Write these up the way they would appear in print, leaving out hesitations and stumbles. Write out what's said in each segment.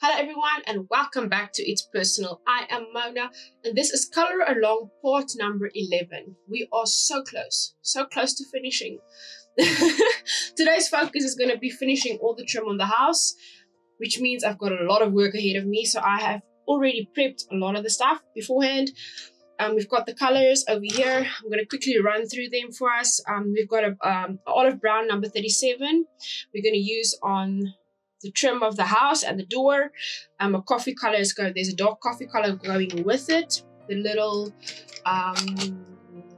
Hello everyone and welcome back to It's Personal. I am Mona and this is Color Along part number 11. We are so close to finishing. Today's focus is going to be finishing all the trim on the house, which means I've got a lot of work ahead of me. So I have already prepped a lot of the stuff beforehand. We've got the colors over here. I'm going to quickly run through them for us. We've got a olive brown number 37. We're going to use on the trim of the house and the door. A coffee color is going. There's a dark coffee color going with it. The little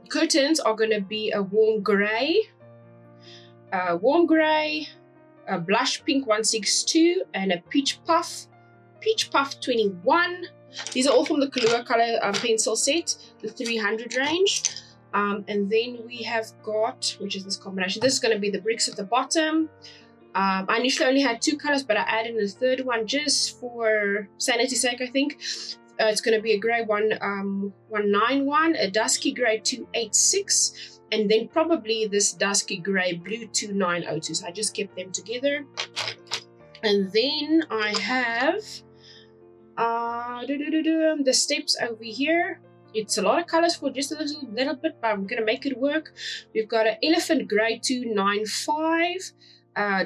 curtains are going to be a warm gray, a blush pink 162, and a peach puff 21. These are all from the Kalour color pencil set, the 300 range. And then we have got, which is this combination. This is going to be the bricks at the bottom. I initially only had two colors, but I added in a third one just for sanity's sake, I think. It's going to be a grey 191, a dusky grey 286, and then probably this dusky grey blue 2902. So I just kept them together. And then I have the steps over here. It's a lot of colors for just a little bit, but I'm going to make it work. We've got an elephant grey 295.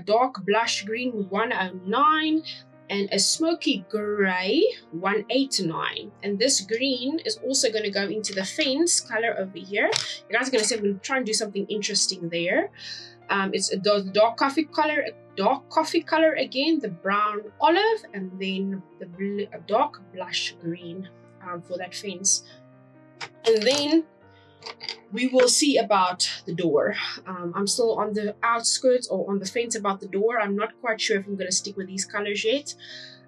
Dark blush green 109 and a smoky gray 189, and this green is also going to go into the fence color over here. You guys are going to see I'm going to try and do something interesting there. It's a dark coffee color again, the brown olive, and then the dark blush green for that fence. And then we will see about the door. I'm still on the outskirts or on the fence about the door. I'm not quite sure if I'm going to stick with these colors yet.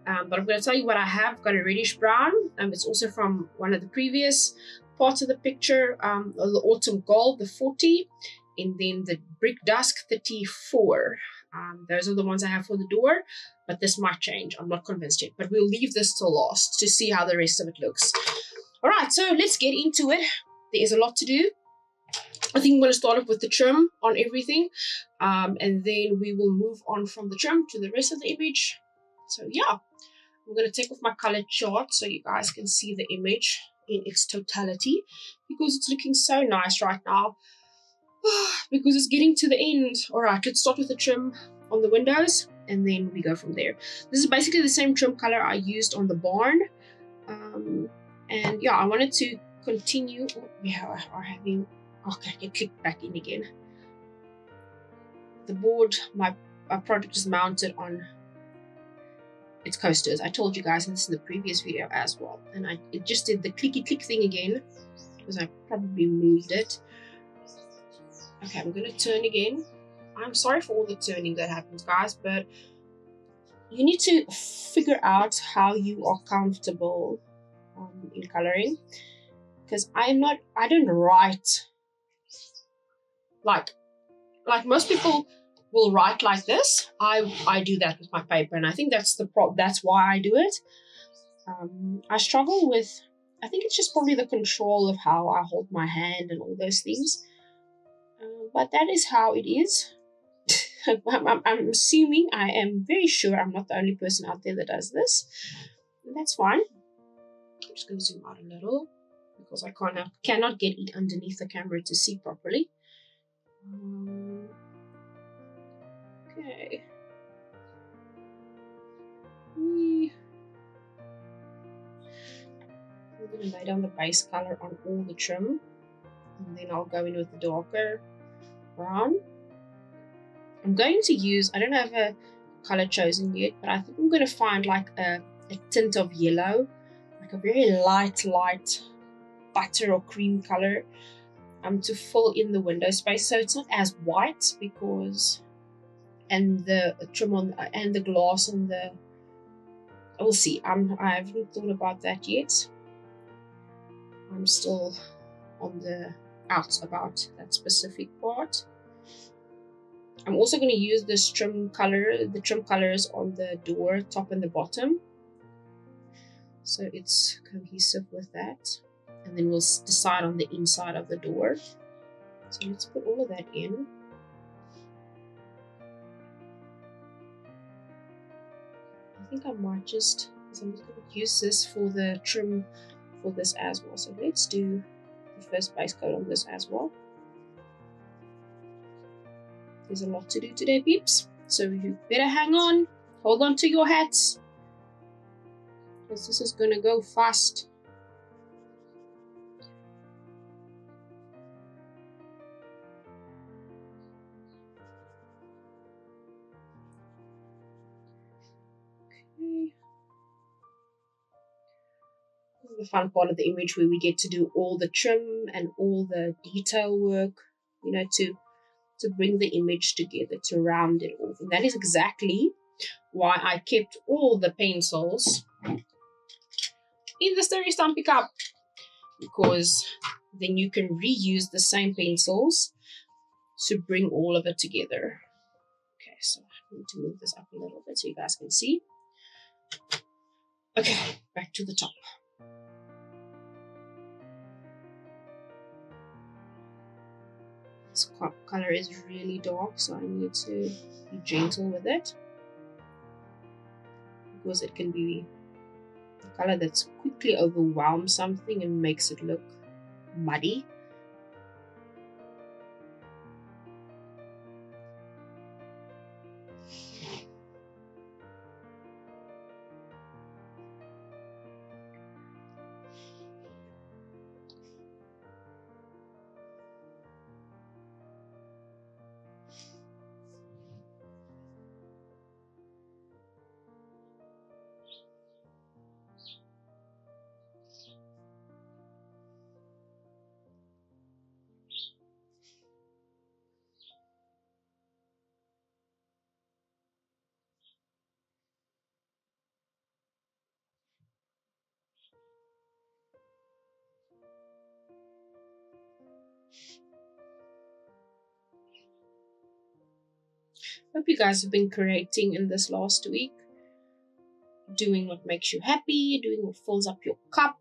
But I'm going to tell you what I have. Got a reddish brown. It's also from one of the previous parts of the picture. The autumn gold, the 40. And then the brick dusk 34. Those are the ones I have for the door. But this might change. I'm not convinced yet. But we'll leave this till last to see how the rest of it looks. Alright, so let's get into it. There is a lot to do. I think I'm going to start off with the trim on everything, and then we will move on from the trim to the rest of the image. So yeah, I'm going to take off my color chart so you guys can see the image in its totality, because it's looking so nice right now, because it's getting to the end. Alright, let's start with the trim on the windows, and then we go from there. This is basically the same trim color I used on the barn, and yeah, I wanted to continue. Oh, we are having, okay, get clicked back in again. The board, my project is mounted on its coasters. I told you guys this in the previous video as well, and it just did the clicky click thing again because I probably moved it. Okay, I'm gonna turn again. I'm sorry for all the turning that happens, guys, but you need to figure out how you are comfortable in coloring. Because I don't write like most people will write like this. I do that with my paper, and I think that's why I do it. I struggle with, I think it's just probably the control of how I hold my hand and all those things. But that is how it is. I'm assuming, I am very sure I'm not the only person out there that does this. And that's fine. I'm just going to zoom out a little, because I cannot get it underneath the camera to see properly. Okay. I'm going to lay down the base color on all the trim, and then I'll go in with the darker brown. I'm going to use, I don't have a color chosen yet, but I think I'm going to find like a tint of yellow, like a very light butter or cream color to fill in the window space, so it's not as white, because and the trim on and the glass on the, we'll see. I haven't thought about that yet. I'm still on the outs about that specific part. I'm also going to use this trim colors on the door top and the bottom, so it's cohesive with that. And then we'll decide on the inside of the door. So let's put all of that in. think I might just, because I'm just going to use this for the trim for this as well. So let's do the first base coat on this as well. There's a lot to do today, peeps. So you better hang on, hold on to your hats, because this is going to go fast. Okay. This is the fun part of the image where we get to do all the trim and all the detail work, you know, to bring the image together, to round it off. And that is exactly why I kept all the pencils in the Sturdy Stumpy cup, because then you can reuse the same pencils to bring all of it together. Okay, so I need to move this up a little bit so you guys can see. Okay, back to the top. This color is really dark, so I need to be gentle with it, because it can be a color that's quickly overwhelms something and makes it look muddy. Hope you guys have been creating in this last week, doing what makes you happy, doing what fills up your cup.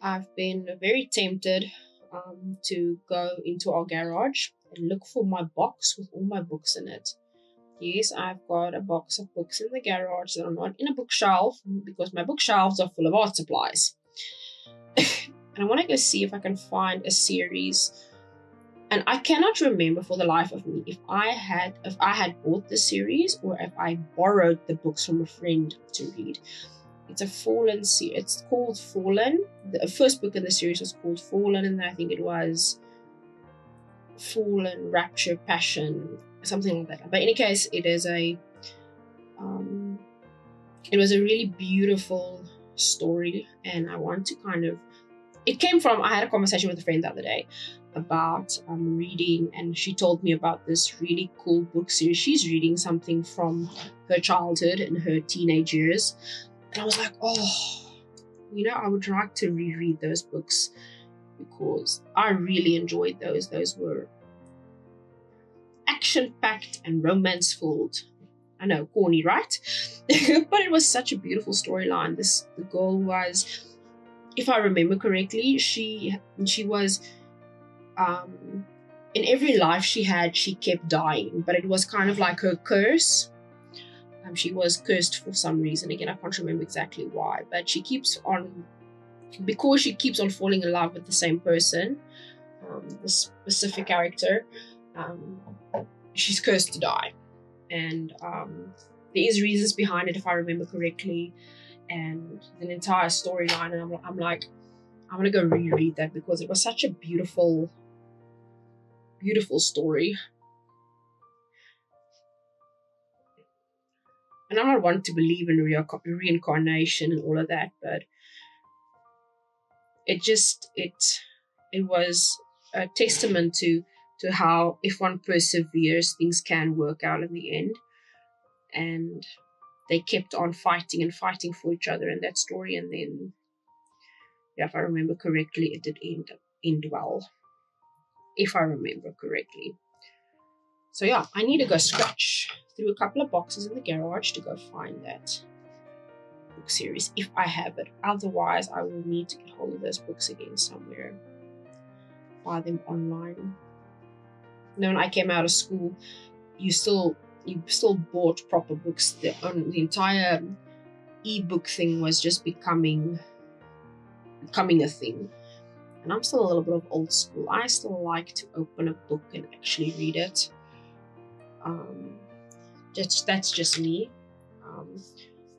I've been very tempted to go into our garage and look for my box with all my books in it. Yes, I've got a box of books in the garage that are not in a bookshelf, because my bookshelves are full of art supplies. And I want to go see if I can find a series. And I cannot remember for the life of me if I had bought the series or if I borrowed the books from a friend to read. It's a Fallen series. It's called Fallen. The first book in the series was called Fallen, and I think it was Fallen, Rapture, Passion, something like that. But in any case, it is it was a really beautiful story, and I want to it came from, I had a conversation with a friend the other day about reading, and she told me about this really cool book series. She's reading something from her childhood and her teenage years, and I was like, oh, you know, I would like to reread those books, because I really enjoyed those. Those were action-packed and romance-filled. I know, corny, right? But it was such a beautiful storyline. The girl was, if I remember correctly, she was in every life she had, she kept dying, but it was kind of like her curse. She was cursed for some reason. Again, I can't remember exactly why, but because she keeps on falling in love with the same person, the specific character, she's cursed to die. And there is reasons behind it, if I remember correctly, and an entire storyline. And I'm like, I'm gonna go reread that, because it was such a beautiful story. And I'm not one to believe in reincarnation and all of that, but it was a testament to how, if one perseveres, things can work out in the end. And they kept on fighting and fighting for each other in that story, and then, yeah, if I remember correctly, it did end well, if I remember correctly. So yeah, I need to go scratch through a couple of boxes in the garage to go find that book series, if I have it. Otherwise, I will need to get hold of those books again somewhere, buy them online. When I came out of school, you still you still bought proper books. The entire ebook thing was just becoming a thing. And I'm still a little bit of old school. I still like to open a book and actually read it. That's just me.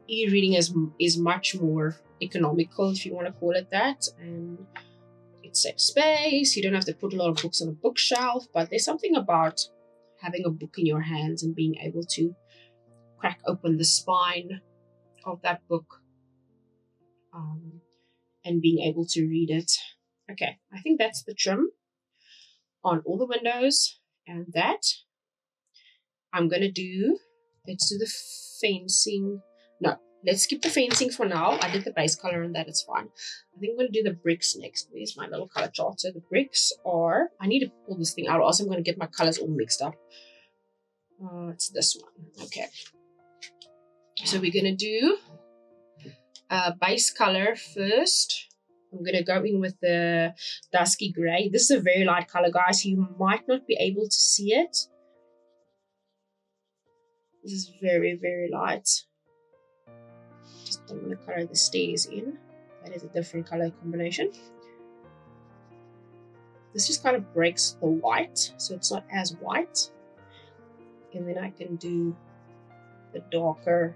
E-reading is much more economical, if you want to call it that, and it saves space. You don't have to put a lot of books on a bookshelf, but there's something about having a book in your hands and being able to crack open the spine of that book and being able to read it. Okay, I think that's the trim on all the windows, and that I'm gonna do. Let's do the fencing. No, let's skip the fencing for now. I did the base color on that, it's fine. I think I'm gonna do the bricks next. Where's my little color chart? So the bricks are, I need to pull this thing out, or else I'm gonna get my colors all mixed up. It's this one. Okay. So we're gonna do base color first. I'm gonna go in with the dusky gray. This is a very light color, guys. You might not be able to see it. This is very, very light. Just don't want to color the stairs in. That is a different color combination. This just kind of breaks the white, so it's not as white. And then I can do the darker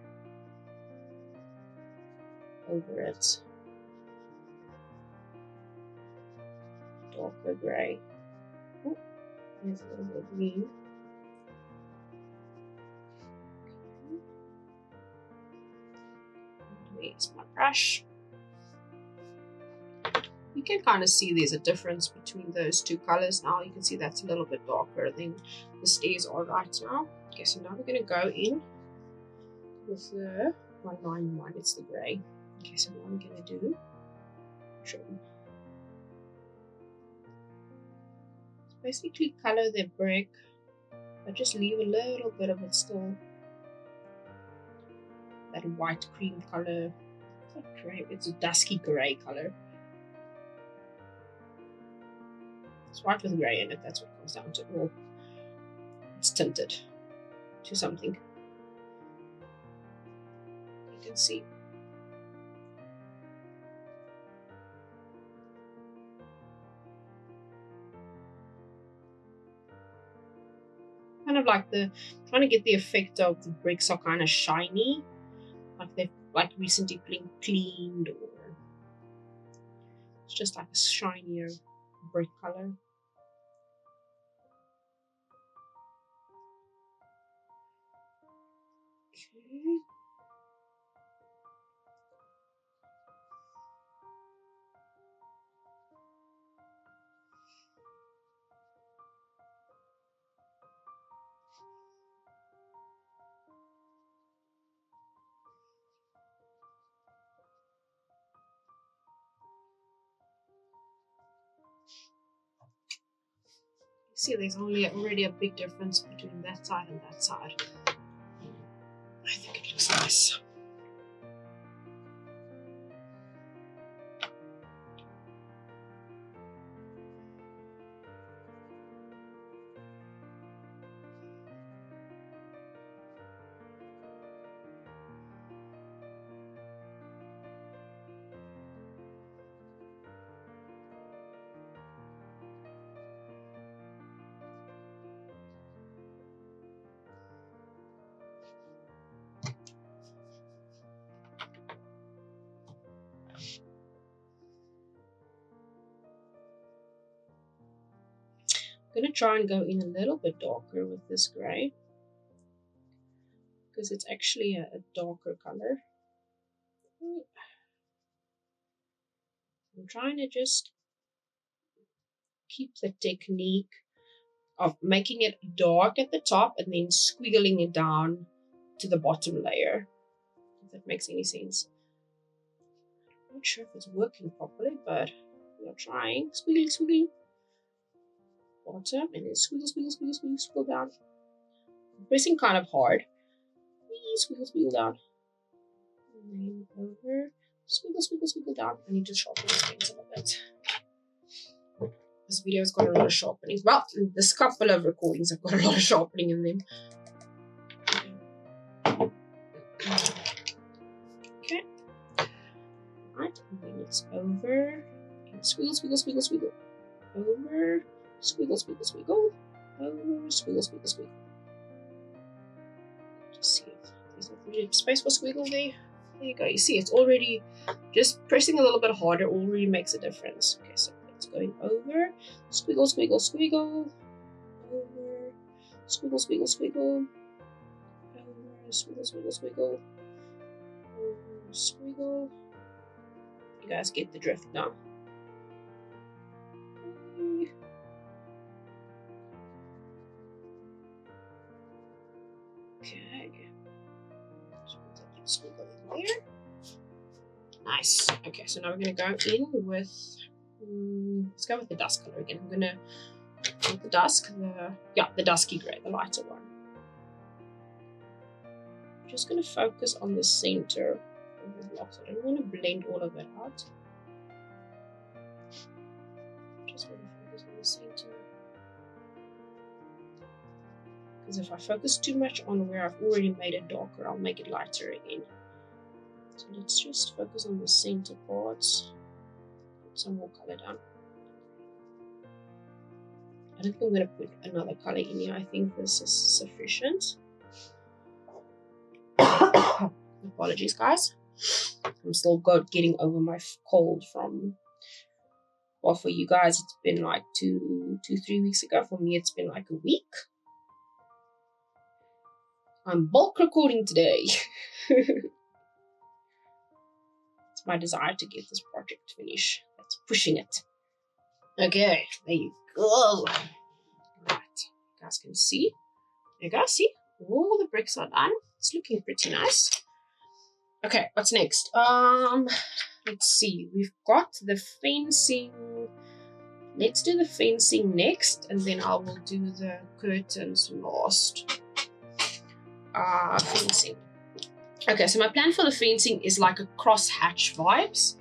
over it. Darker gray. Oh, there's a little bit of green. Where's my brush? You can kind of see there's a difference between those two colors now. You can see that's a little bit darker than the stairs are right now. Okay, so now we're going to go in with the 191. It's the gray. Okay, so now I'm going to do trim. Basically color the brick, but just leave a little bit of it still. That white cream color. It's not gray, it's a dusky gray color. It's white with gray in it, that's what it comes down to. Well, it's tinted to something. You can see. Kind of like trying to get the effect of the bricks are kind of shiny, like they've recently been cleaned, or it's just like a shinier brick color. Okay. See, there's already a big difference between that side and that side. I think it looks nice. I'm going to try and go in a little bit darker with this gray, because it's actually a darker color. I'm trying to just keep the technique of making it dark at the top and then squiggling it down to the bottom layer, if that makes any sense. I'm not sure if it's working properly, but we are trying. Squiggle, squiggle. Bottom, and then squiggle, squiggle, squiggle, squiggle, squiggle down. I'm pressing kind of hard. Squiggle, squiggle down. And then over. Squiggle, squiggle, squiggle down. I need to sharpen this pencil a bit. This video's got a lot of sharpening. Well, this couple of recordings have got a lot of sharpening in them. it's over, squiggle, squiggle, squiggle, squiggle, over, squiggle, squiggle, squiggle, over, squiggle, squiggle, squiggle. Just see if there's not really space for squiggle there. There you go. You see, it's already just pressing a little bit harder already makes a difference. Okay, so it's going over, squiggle, squiggle, squiggle, over, squiggle, squiggle, squiggle, over, squiggle, squiggle, squiggle, over, squiggle. You guys get the drift now. Okay. Just put that squiggle in there. Nice. Okay, so now we're gonna go in with. Let's go with the dusk color again. I'm gonna with the dusk, the dusky grey, the lighter one. I'm just gonna focus on the center of the blocks. I don't want to blend all of it out. Just want to focus on the center. Because if I focus too much on where I've already made it darker, I'll make it lighter again. So let's just focus on the center parts. Put some more color down. I don't think I'm going to put another color in here. I think this is sufficient. Apologies, guys. I'm still getting over my cold from, well, for you guys, it's been like 3 weeks ago. For me, it's been like a week. I'm bulk recording today. It's my desire to get this project finished. That's pushing it. Okay, there you go. Right, you guys can see. There you go, see? All the bricks are done. It's looking pretty nice. Okay, what's next? Let's see. We've got the fencing. Let's do the fencing next, and then I will do the curtains last. Fencing. Okay, so my plan for the fencing is like a cross-hatch vibes.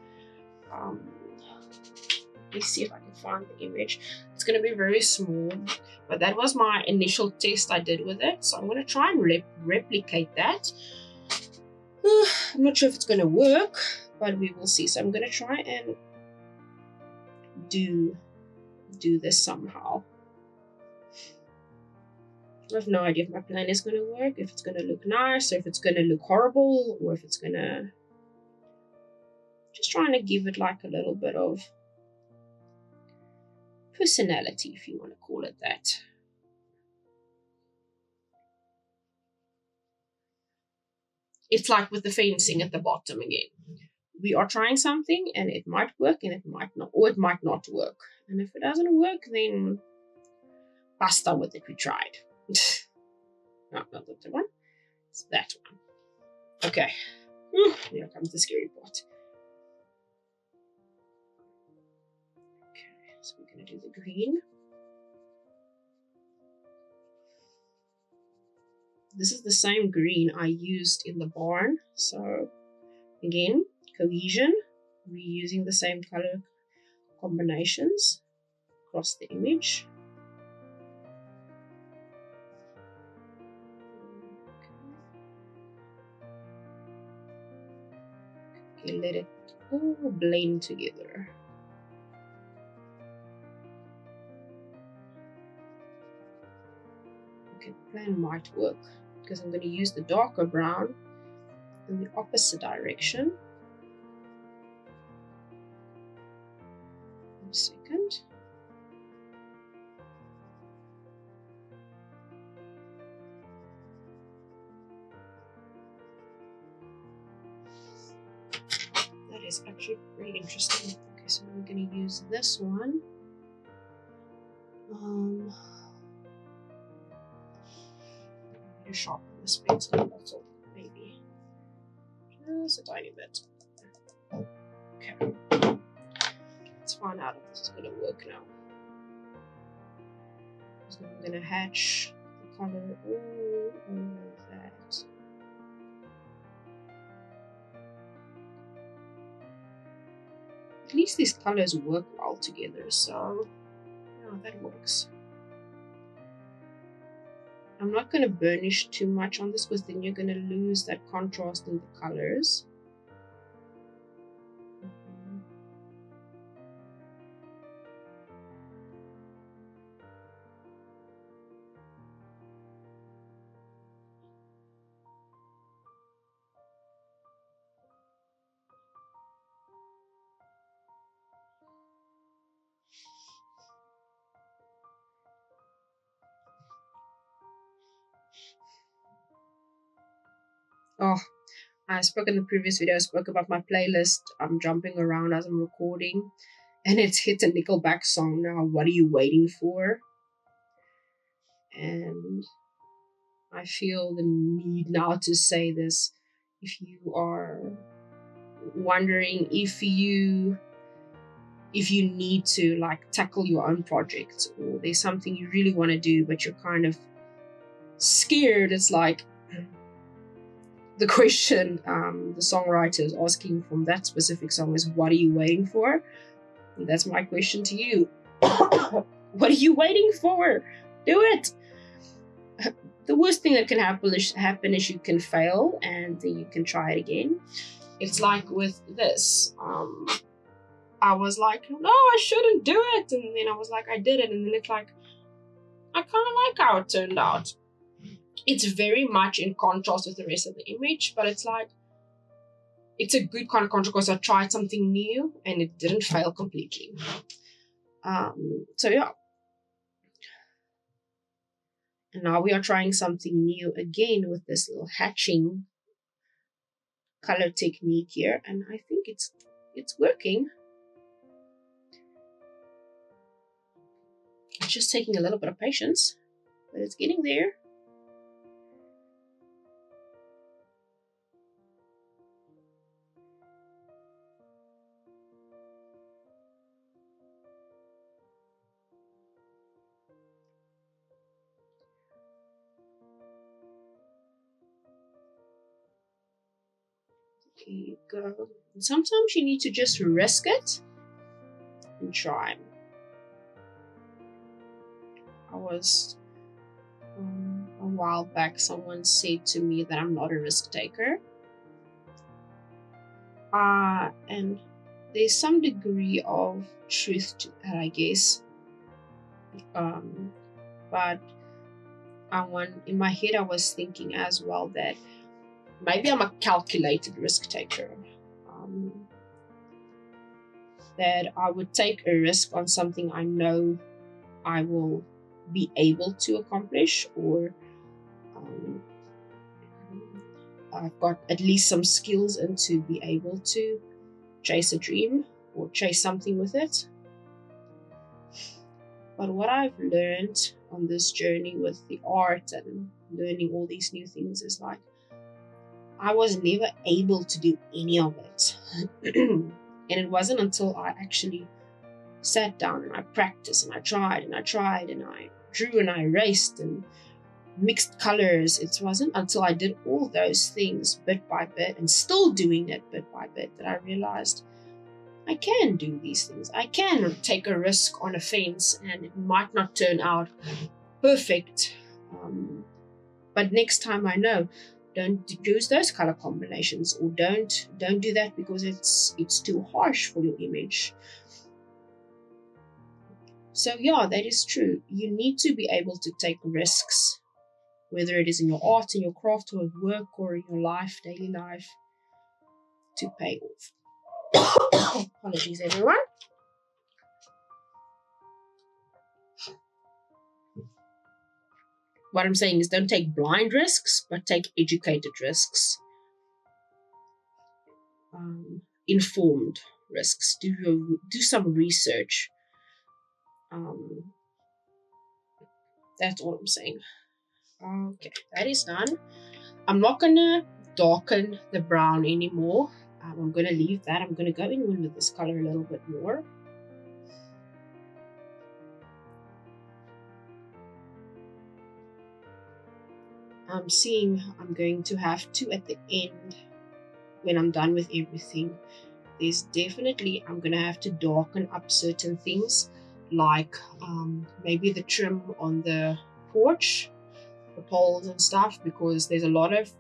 Let's see if I can find the image. It's going to be very small, but that was my initial test I did with it. So I'm going to try and replicate that. I'm not sure if it's going to work, but we will see. So I'm going to try and do this somehow. I have no idea if my plan is going to work, if it's going to look nice, or if it's going to look horrible, or if it's going to... Just trying to give it like a little bit of personality, if you want to call it that. It's like with the fencing at the bottom again. We are trying something, and it might work, and it might not, or it might not work. And if it doesn't work, then basta with it, we tried. No, not that one. It's that one. Okay. Here comes the scary part. Okay, so we're going to do the green. This is the same green I used in the barn. So, again, cohesion. We're using the same color combinations across the image. Okay, let it all blend together. Okay, the plan might work because I'm going to use the darker brown in the opposite direction. One second. That is actually pretty interesting. Okay, so we're going to use this one. To sharpen this pencil a little, maybe just a tiny bit. Okay, let's find out if this is going to work now. So I'm going to hatch the color all over that. At least these colors work well together, so yeah, that works. I'm not going to burnish too much on this because then you're going to lose that contrast in the colors. Oh, I spoke in the previous video, I spoke about my playlist. I'm jumping around as I'm recording, and it's hit a Nickelback song now. What are you waiting for? And I feel the need now to say this. If you are wondering if you need to like tackle your own project, or there's something you really want to do but you're kind of scared, it's like the question the songwriter is asking from that specific song is, what are you waiting for? And that's my question to you. What are you waiting for? Do it. The worst thing that can happen is you can fail and then you can try it again. It's like with this. I was like, no, I shouldn't do it. And then I was like, I did it. And then it's like, I kind of like how it turned out. It's very much in contrast with the rest of the image, but it's like, it's a good kind of contrast because I tried something new and it didn't fail completely. So yeah. And now we are trying something new again with this little hatching color technique here. And I think it's working. It's just taking a little bit of patience, but it's getting there. There you go. And sometimes you need to just risk it and try. I was a while back, someone said to me that I'm not a risk taker. And there's some degree of truth to that, I guess. But in my head, I was thinking as well that maybe I'm a calculated risk taker. That I would take a risk on something I know I will be able to accomplish, or I've got at least some skills in to be able to chase a dream or chase something with it. But what I've learned on this journey with the art and learning all these new things is like, I was never able to do any of it. And it wasn't until I actually sat down and I practiced and I tried and I drew and I erased and mixed colors. It wasn't until I did all those things bit by bit and still doing it bit by bit that I realized I can do these things. I can take a risk on a fence and it might not turn out perfect. But next time I know, don't use those color combinations, or don't do that because it's too harsh for your image. So yeah, that is true. You need to be able to take risks, whether it is in your art, in your craft, or at work, or in your life, daily life, to pay off. Apologies, everyone. What I'm saying is, don't take blind risks, but take educated risks. Informed risks. Do some research. That's all I'm saying. Okay, that is done. I'm not gonna darken the brown anymore. I'm gonna leave that. I'm gonna go in with this color a little bit more. I'm seeing I'm going to have to at the end, when I'm done with everything, there's definitely, I'm gonna have to darken up certain things, like maybe the trim on the porch, the poles and stuff, because there's a lot of,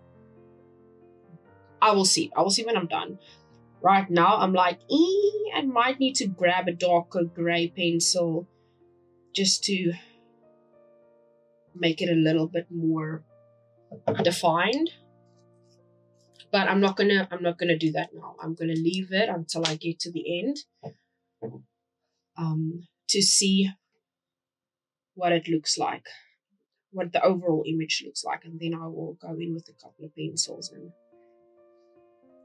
I will see when I'm done. Right now I'm like, I might need to grab a darker gray pencil just to make it a little bit more defined. But I'm not gonna do that now. I'm gonna leave it until I get to the end, to see what it looks like, what the overall image looks like, and then I will go in with a couple of pencils and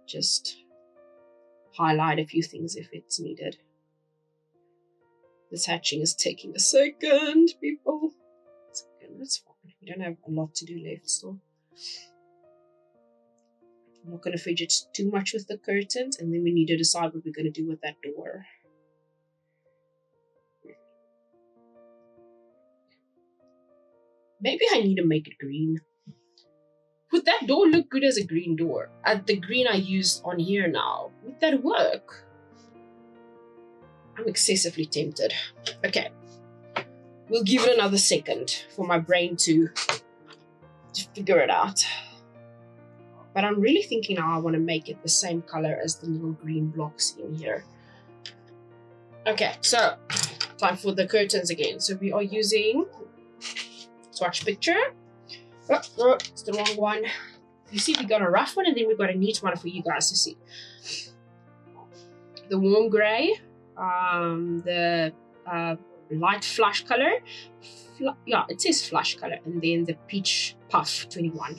just highlight a few things if it's needed. This hatching is taking a second, people. That's fine. We don't have a lot to do left still. I'm not going to fidget too much with the curtains, and then we need to decide what we're going to do with that door. Maybe I need to make it green. Would that door look good as a green door? The green I used on here now. Would that work? I'm excessively tempted. Okay. We'll give it another second for my brain to figure it out. But I'm really thinking now I want to make it the same color as the little green blocks in here. Okay, so time for the curtains again. So we are using swatch picture. Oh, it's the wrong one. You see, we got a rough one and then we got a neat one for you guys to see. The warm gray, the light flush color. Yeah, it says flush color, and then the peach puff 21.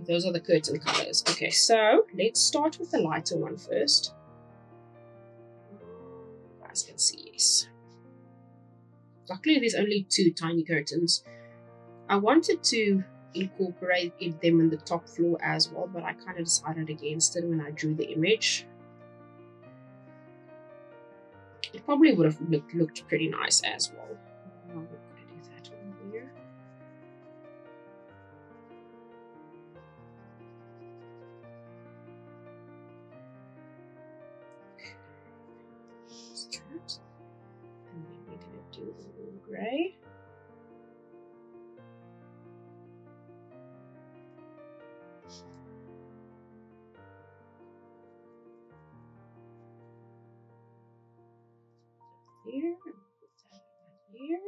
Those are the curtain colors. Okay, so let's start with the lighter one first. You guys can see, yes. Luckily, there's only 2 tiny curtains. I wanted to incorporate them in the top floor as well, but I kind of decided against it when I drew the image. It probably would have looked pretty nice as well. I'm going to do that one here. And then we're going to do a little gray. Here, and put that here.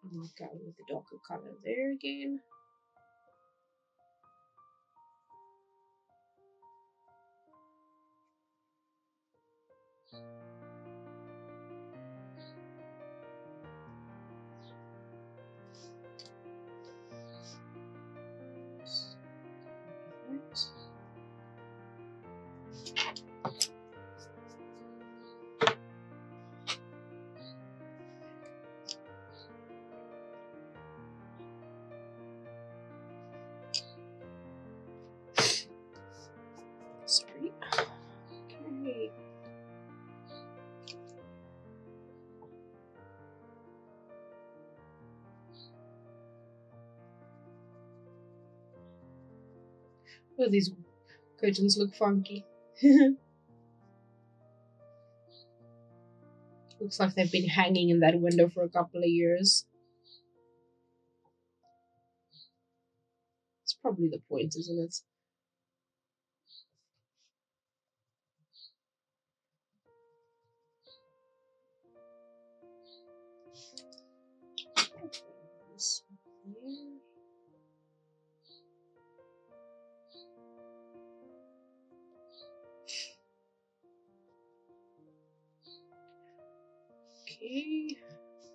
I might go with the darker color there again. Sorry. Okay. Oh, these curtains look funky. Looks like they've been hanging in that window for a couple of years. It's probably the point, isn't it? This here. Okay.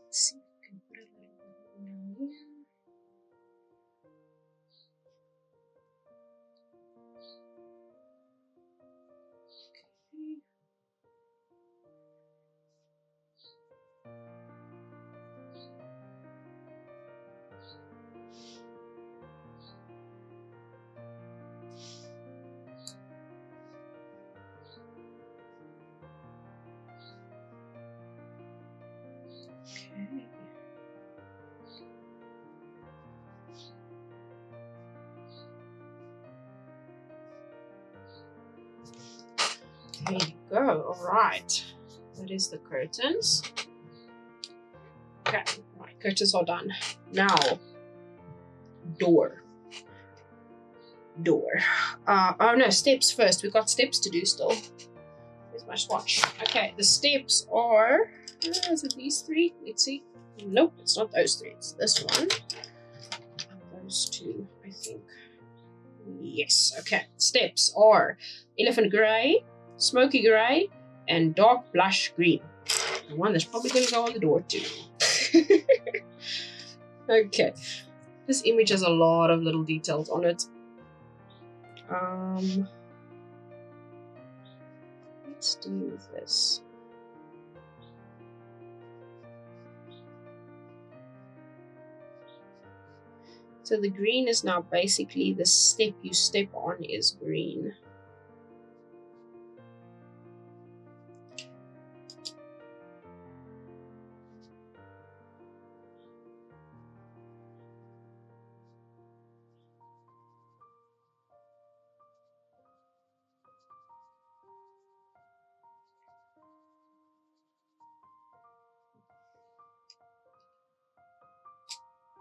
Let's see if we can put it a little bit down here. Okay. Okay. There you go. All right. That is the curtains. Okay. All right. Curtains are done. Now, door. Oh no, steps first. We've got steps to do still. Here's my swatch. Okay, the steps are, is it these 3? Let's see. Nope, it's not those 3. It's this one. those two, I think. Yes, okay. Steps are elephant grey, smoky grey, and dark blush green. The one that's probably going to go on the door too. Okay. This image has a lot of little details on it. Let's do this. So the green is now basically the step you step on is green.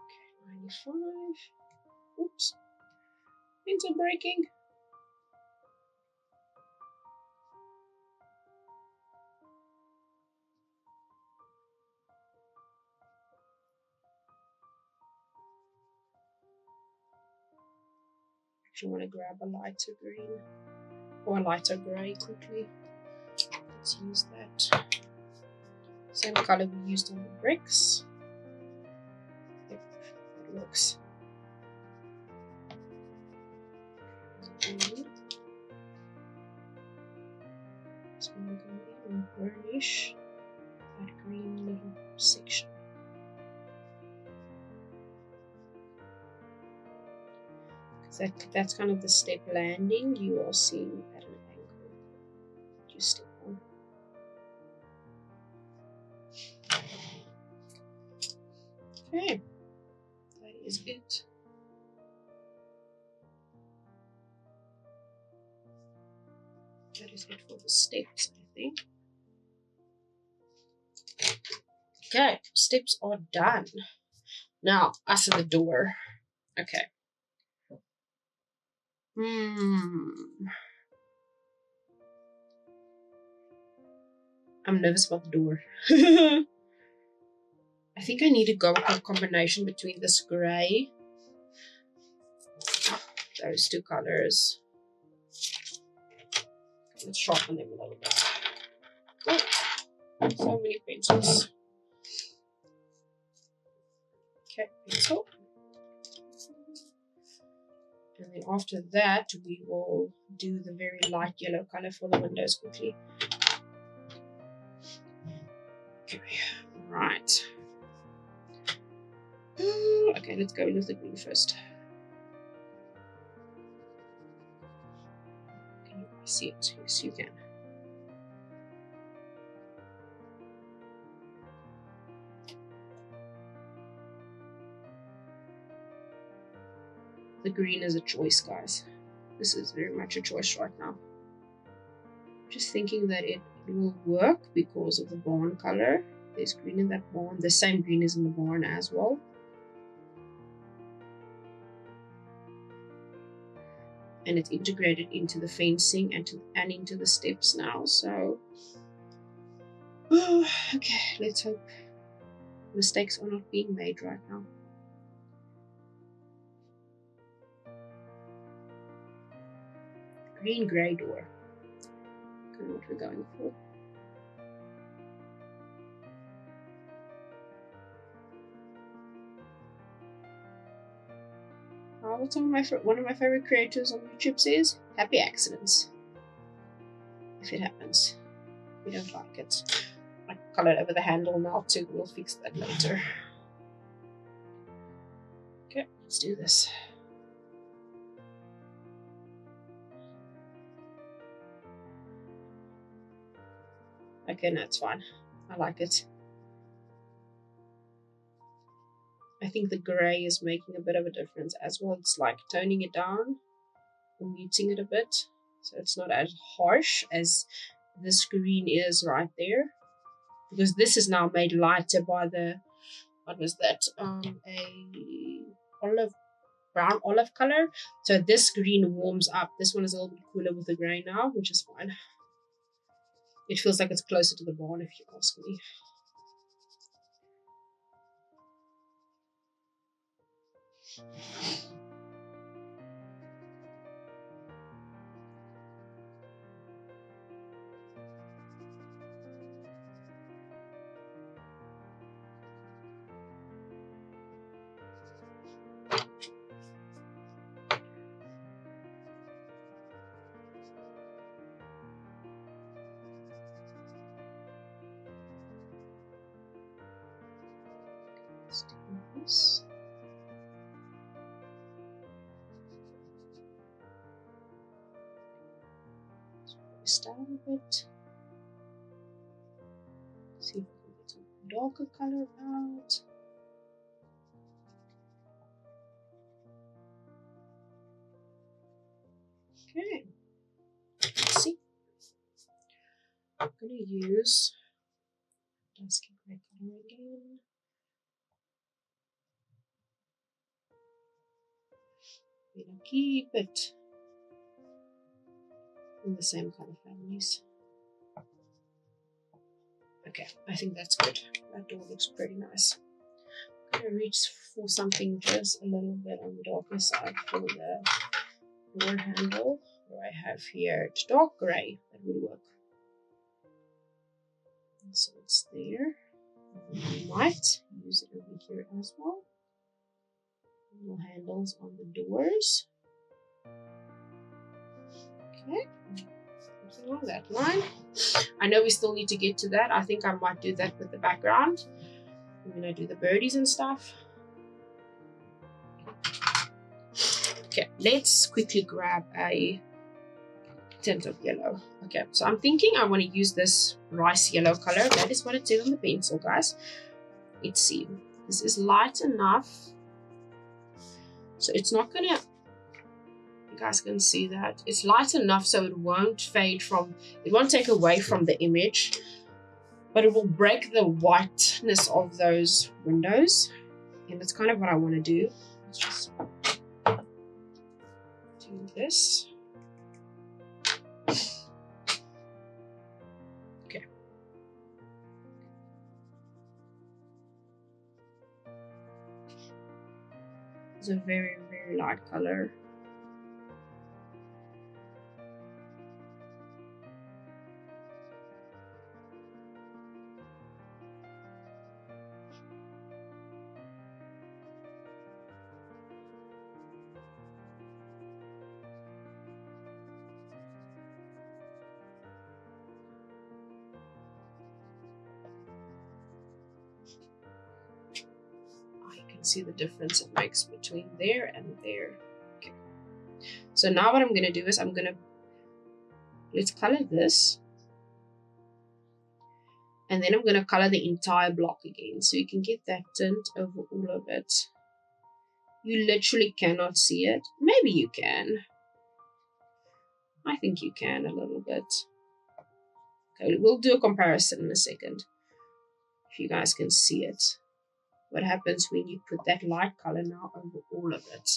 Okay, 95. Oops. Things are breaking. Actually want to grab a lighter green or a lighter grey quickly. Let's use that. Same color we used on the bricks. Yep, it works. So I'm going to go in and burnish that green little section. That's kind of the step landing you are seeing at an angle. You step on. Okay, that is it. That is it for the steps, I think. Okay, steps are done. Now, us in the door. Okay. I'm nervous about the door. I think I need to go with a combination between this grey, those two colors. Let's sharpen them a little bit. Oh, so many pencils. Okay, pencil. And then after that, we will do the very light yellow color for the windows quickly. Okay, right. Okay, let's go with the green first. Can you guys see it? Yes, you can. The green is a choice, guys. This is very much a choice right now. Just thinking that it will work because of the barn color. There's green in that barn. The same green is in the barn as well. And it's integrated into the fencing and into the steps now. So, okay, let's hope mistakes are not being made right now. Green grey door. Kind of what we're going for. What's one of my favorite creators on YouTube says? Happy accidents. If it happens. We don't like it. I colored over the handle now too. We'll fix that later. Okay, let's do this. Okay, no, it's fine. I like it. I think the grey is making a bit of a difference as well. It's like toning it down or muting it a bit. So it's not as harsh as this green is right there. Because this is now made lighter by the, what was that? Brown olive color. So this green warms up. This one is a little bit cooler with the grey now, which is fine. It feels like it's closer to the barn if you ask me. Let's do this. Let's put this down a bit. See if we can get some darker color out. Okay. Let's see. I'm gonna use dusky gray color again. We're gonna keep it in the same color families. Okay, I think that's good. That door looks pretty nice. I'm gonna reach for something just a little bit on the darker side for the door handle. Where I have here it's dark gray. That would work. And so it's there. We might use it over here as well. Little handles on the doors. Okay. Along that line. I know we still need to get to that. I think I might do that with the background. I'm gonna do the birdies and stuff. Okay, let's quickly grab a tint of yellow. Okay, so I'm thinking I want to use this rice yellow color. That is what it says on the pencil, guys. Let's see. This is light enough. So it's not gonna, you guys can see that. It's light enough so it won't fade from, it won't take away from the image, but it will break the whiteness of those windows. And that's kind of what I want to do. Let's just do this. Okay. It's a very, very light color. See the difference it makes between there and there. Okay. So now what I'm going to do is let's color this. And then I'm going to color the entire block again. So you can get that tint over all of it. You literally cannot see it. Maybe you can. I think you can a little bit. Okay, we'll do a comparison in a second. If you guys can see it. What happens when you put that light color now over all of it.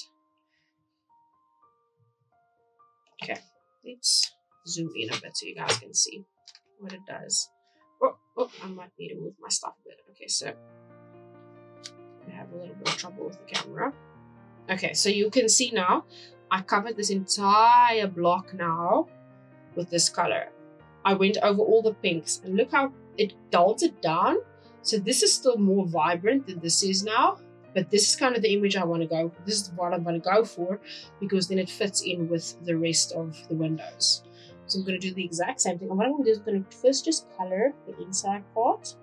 Okay, let's zoom in a bit so you guys can see what it does. Oh, I might need to move my stuff a bit. Okay, so I have a little bit of trouble with the camera. Okay, so you can see now, I covered this entire block now with this color. I went over all the pinks and look how it dulled it down. So this is still more vibrant than this is now, but this is kind of the image I want to go for. This is what I'm going to go for because then it fits in with the rest of the windows. So I'm going to do the exact same thing. And what I'm going to do is I'm going to first just color the inside part.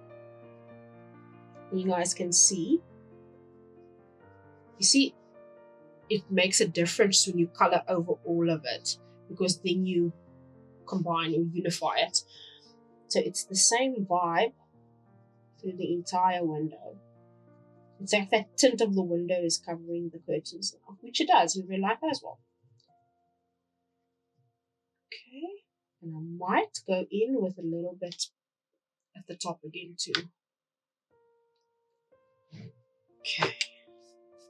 And you guys can see. You see, it makes a difference when you color over all of it because then you combine or unify it. So it's the same vibe through the entire window. It's like that tint of the window is covering the curtains now, which it does, and we like that as well. Okay, and I might go in with a little bit at the top again too. Okay,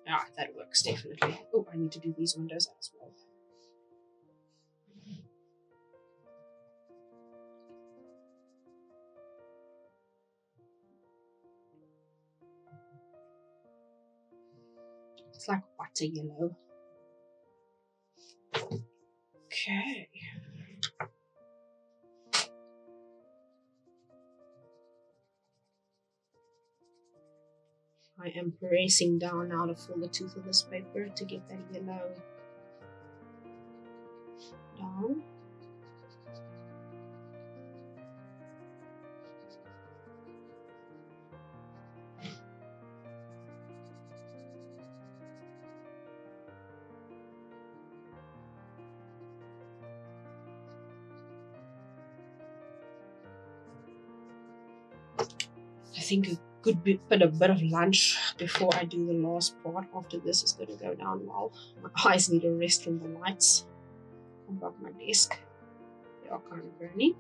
that works definitely. Oh, I need to do these windows as well. It's like butter yellow. Okay. I am pressing down now to fill the tooth of this paper to get that yellow down. I think a good bit of lunch before I do the last part. After this is going to go down well. My eyes need a rest from the lights above my desk. They are kind of burning.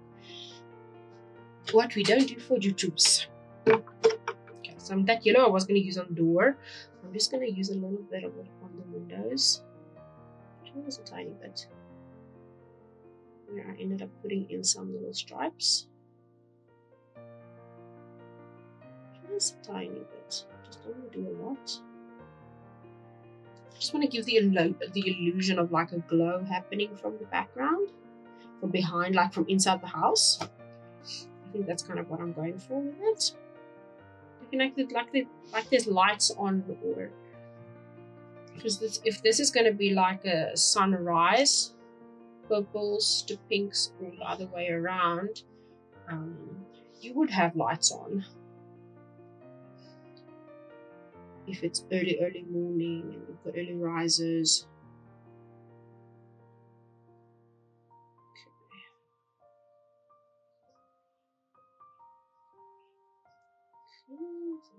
What we don't do for YouTubes. Okay, so that yellow I was going to use on the door. I'm just going to use a little bit of it on the windows. Just a tiny bit. Where I ended up putting in some little stripes. Just a tiny bit. Just don't want to do a lot. I just want to give the illusion of like a glow happening from the background, from behind, like from inside the house. I think that's kind of what I'm going for with it. Like there's lights on, or because if this is going to be like a sunrise, purples to pinks, or the other way around, you would have lights on. If it's early morning and you've got early risers. Okay.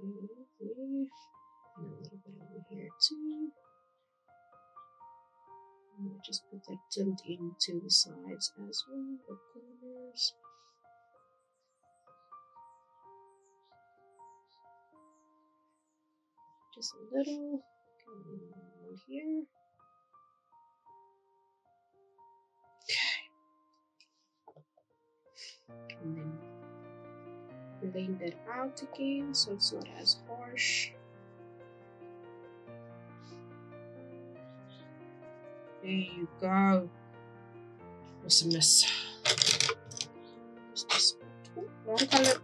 And a little bit over here too. And we'll just put that tint into the sides as well, the corners. Just a little. One here. Okay. And then blend that out again so it's not as harsh. There you go. Awesomeness. Just wrong color.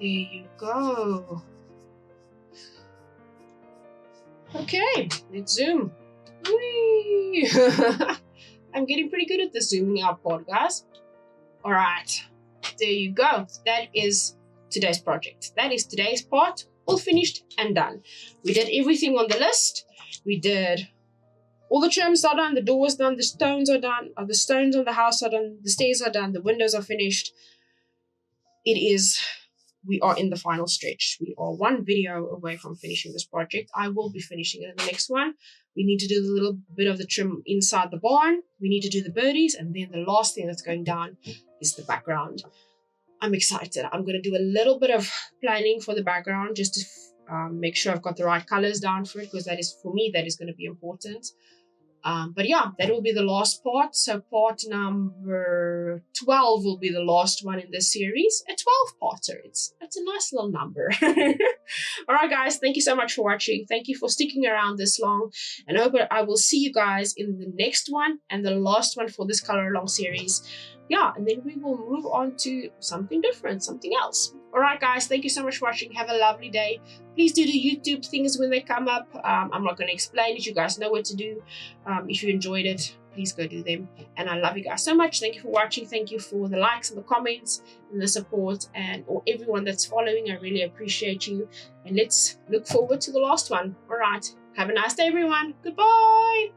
There you go. Okay, let's zoom. Whee! I'm getting pretty good at the zooming out part, guys. All right, there you go. That is today's project. That is today's part, all finished and done. We did everything on the list. We did all the trims are done, the doors done, the stones are done, the stones on the house are done, the stairs are done, the windows are finished. We are in the final stretch. We are one video away from finishing this project. I will be finishing it in the next one. We need to do a little bit of the trim inside the barn. We need to do the birdies. And then the last thing that's going down is the background. I'm excited. I'm going to do a little bit of planning for the background just to make sure I've got the right colors down for it, because that is, for me, that is going to be important. But yeah, that will be the last part. So part number 12 will be the last one in this series. A 12-parter. It's a nice little number. All right, guys. Thank you so much for watching. Thank you for sticking around this long. And I hope I will see you guys in the next one and the last one for this color along series. Yeah, and then we will move on to something different, something else. All right, guys. Thank you so much for watching. Have a lovely day. Please do the YouTube things when they come up. I'm not going to explain it. You guys know what to do. If you enjoyed it, please go do them. And I love you guys so much. Thank you for watching. Thank you for the likes and the comments and the support, and everyone that's following. I really appreciate you. And let's look forward to the last one. All right. Have a nice day, everyone. Goodbye.